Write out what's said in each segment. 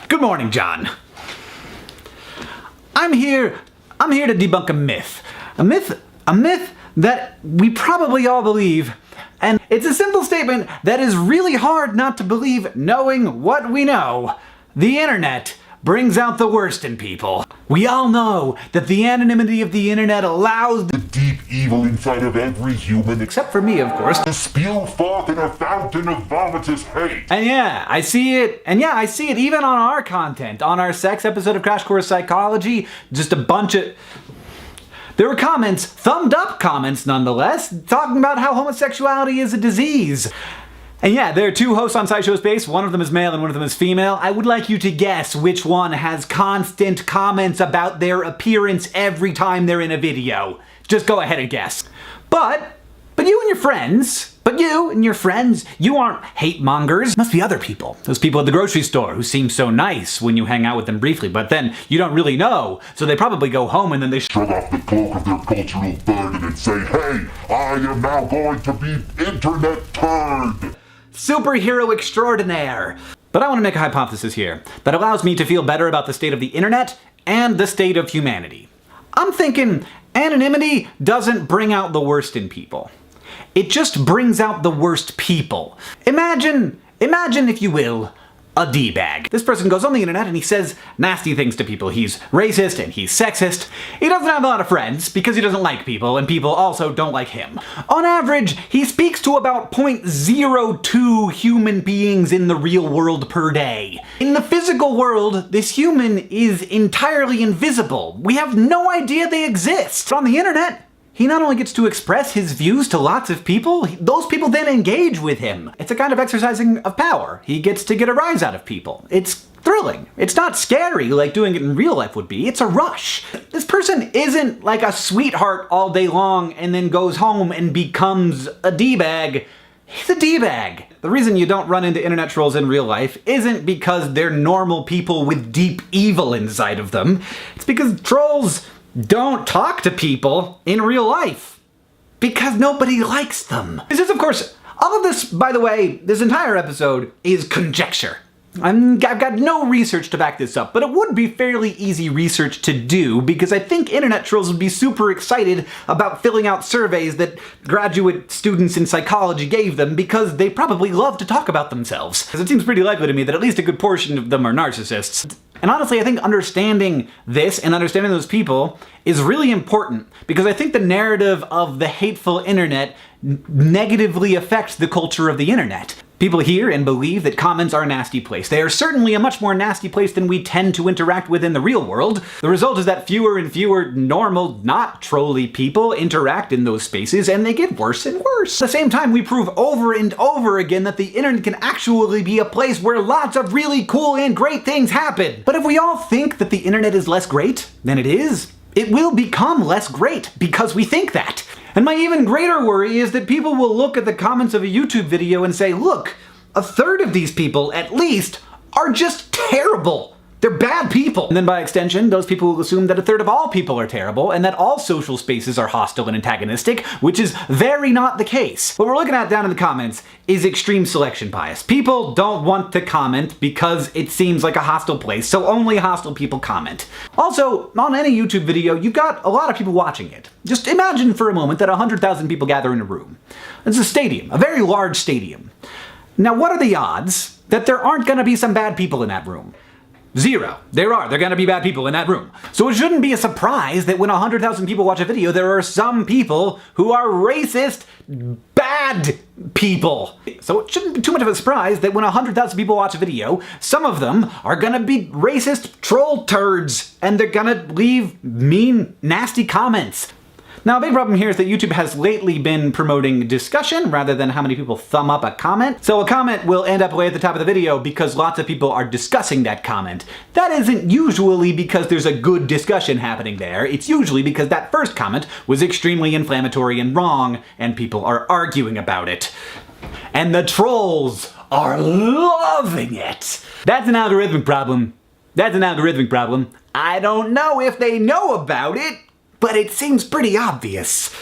Good morning, John. I'm here to debunk a myth. A myth that we probably all believe. And it's a simple statement that is really hard not to believe knowing what we know. The internet brings out the worst in people. We all know that the anonymity of the internet allows the deep evil inside of every human, except for me, of course, to spew forth in a fountain of vomitous hate. And I see it even on our content, on our sex episode of Crash Course Psychology, just a bunch of... There were comments, thumbed up comments nonetheless, talking about how homosexuality is a disease. And there are two hosts on SciShow Space, one of them is male and one of them is female. I would like you to guess which one has constant comments about their appearance every time they're in a video. Just go ahead and guess. But you and your friends, you aren't hate mongers. Must be other people. Those people at the grocery store who seem so nice when you hang out with them briefly, but then you don't really know, so they probably go home and then they shrug off the cloak of their cultural burden and say, hey, I am now going to be internet turd. Superhero extraordinaire. But I want to make a hypothesis here that allows me to feel better about the state of the internet and the state of humanity. I'm thinking anonymity doesn't bring out the worst in people. It just brings out the worst people. Imagine, if you will, a D-bag. This person goes on the internet and he says nasty things to people. He's racist and he's sexist. He doesn't have a lot of friends because he doesn't like people, and people also don't like him. On average, he speaks to about 0.02 human beings in the real world per day. In the physical world, this human is entirely invisible. We have no idea they exist. On the internet, he not only gets to express his views to lots of people, those people then engage with him. It's a kind of exercising of power. He gets to get a rise out of people. It's thrilling. It's not scary like doing it in real life would be. It's a rush. This person isn't like a sweetheart all day long and then goes home and becomes a D-bag. He's a D-bag. The reason you don't run into internet trolls in real life isn't because they're normal people with deep evil inside of them. It's because trolls don't talk to people in real life because nobody likes them. This is, of course, all of this, by the way, this entire episode is conjecture. I've got no research to back this up, but it would be fairly easy research to do because I think internet trolls would be super excited about filling out surveys that graduate students in psychology gave them because they probably love to talk about themselves. Because it seems pretty likely to me that at least a good portion of them are narcissists. And honestly, I think understanding this and understanding those people is really important because I think the narrative of the hateful internet negatively affects the culture of the internet. People hear and believe that comments are a nasty place. They are certainly a much more nasty place than we tend to interact with in the real world. The result is that fewer and fewer normal, not trolly people interact in those spaces, and they get worse and worse. At the same time, we prove over and over again that the internet can actually be a place where lots of really cool and great things happen. But if we all think that the internet is less great than it is, it will become less great because we think that. And my even greater worry is that people will look at the comments of a YouTube video and say, look, a third of these people, at least, are just terrible. They're bad people. And then by extension, those people will assume that a third of all people are terrible and that all social spaces are hostile and antagonistic, which is very not the case. What we're looking at down in the comments is extreme selection bias. People don't want to comment because it seems like a hostile place, so only hostile people comment. Also, on any YouTube video, you've got a lot of people watching it. Just imagine for a moment that 100,000 people gather in a room. It's a stadium, a very large stadium. Now, what are the odds that there aren't gonna be some bad people in that room? 0. They're gonna be bad people in that room. So it shouldn't be a surprise that when 100,000 people watch a video, there are some people who are racist, bad people. So it shouldn't be too much of a surprise that when 100,000 people watch a video, some of them are gonna be racist troll turds, and they're gonna leave mean, nasty comments. Now, a big problem here is that YouTube has lately been promoting discussion rather than how many people thumb up a comment. So a comment will end up way at the top of the video because lots of people are discussing that comment. That isn't usually because there's a good discussion happening there. It's usually because that first comment was extremely inflammatory and wrong, and people are arguing about it. And the trolls are loving it. That's an algorithmic problem. I don't know if they know about it, but it seems pretty obvious.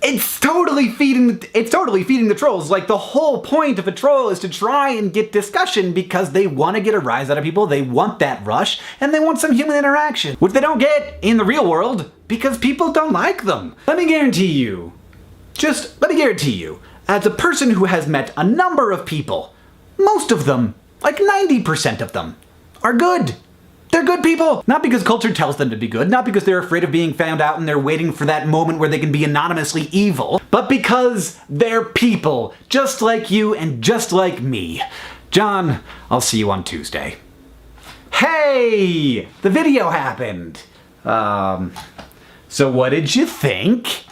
it's totally feeding the trolls. Like, the whole point of a troll is to try and get discussion because they want to get a rise out of people, they want that rush, and they want some human interaction, which they don't get in the real world because people don't like them. Let me guarantee you, as a person who has met a number of people, most of them, like 90% of them, are good. They're good people. Not because culture tells them to be good, not because they're afraid of being found out and they're waiting for that moment where they can be anonymously evil, but because they're people, just like you and just like me. John, I'll see you on Tuesday. Hey! The video happened. So what did you think?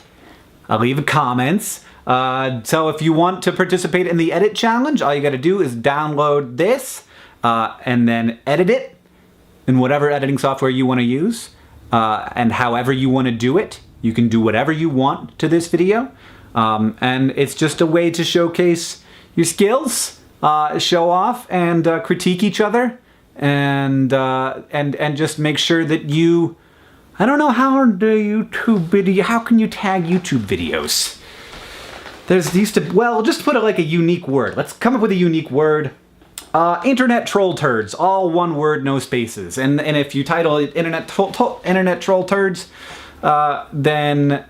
I'll leave comments. So if you want to participate in the edit challenge, all you gotta do is download this, and then edit it in whatever editing software you want to use, and however you want to do it. You can do whatever you want to this video, and it's just a way to showcase your skills, show off, and critique each other, and just make sure that you, I don't know how how can you tag YouTube videos? Just put like a unique word. Let's come up with a unique word. Internet troll turds, all one word, no spaces. And if you title it Internet Troll Turds, then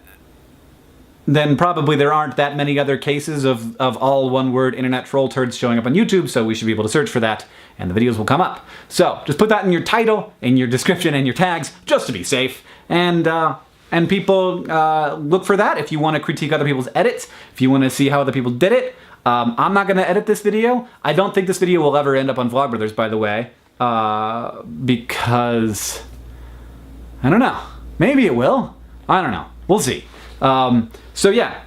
probably there aren't that many other cases of all one word Internet Troll Turds showing up on YouTube, so we should be able to search for that, and the videos will come up. So just put that in your title, in your description, and your tags, just to be safe. And people look for that if you want to critique other people's edits, if you want to see how other people did it. I'm not going to edit this video. I don't think this video will ever end up on Vlogbrothers, by the way, because I don't know. Maybe it will. I don't know. We'll see. So yeah,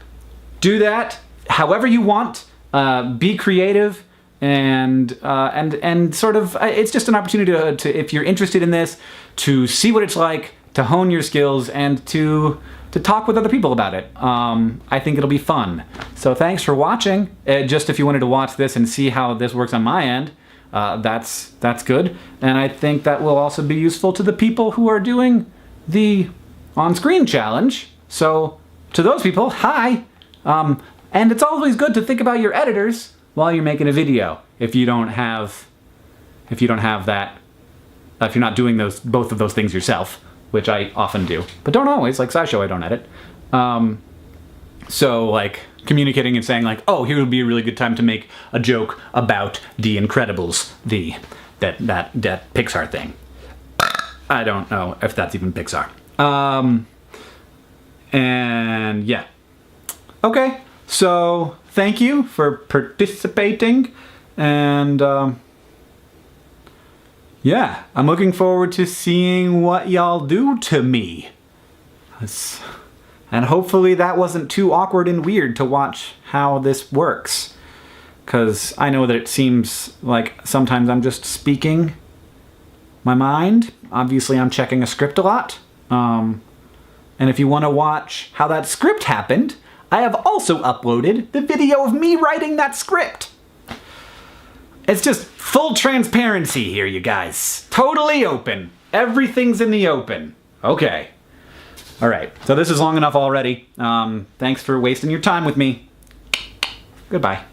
do that however you want. Be creative, and sort of, it's just an opportunity to, if you're interested in this, to see what it's like, to hone your skills, and to talk with other people about it. I think it'll be fun. So thanks for watching. Just if you wanted to watch this and see how this works on my end, that's good. And I think that will also be useful to the people who are doing the on-screen challenge. So to those people, hi. And it's always good to think about your editors while you're making a video. If you don't have that, if you're not doing both of those things yourself, which I often do, but don't always. Like SciShow, I don't edit. So like communicating and saying like, oh, here would be a really good time to make a joke about The Incredibles, that Pixar thing. I don't know if that's even Pixar. And yeah. Okay, so thank you for participating, and yeah, I'm looking forward to seeing what y'all do to me. And hopefully that wasn't too awkward and weird to watch how this works. Because I know that it seems like sometimes I'm just speaking my mind. Obviously I'm checking a script a lot. And if you want to watch how that script happened, I have also uploaded the video of me writing that script. It's just full transparency here, you guys. Totally open. Everything's in the open. Okay. All right. So this is long enough already. Thanks for wasting your time with me. Goodbye.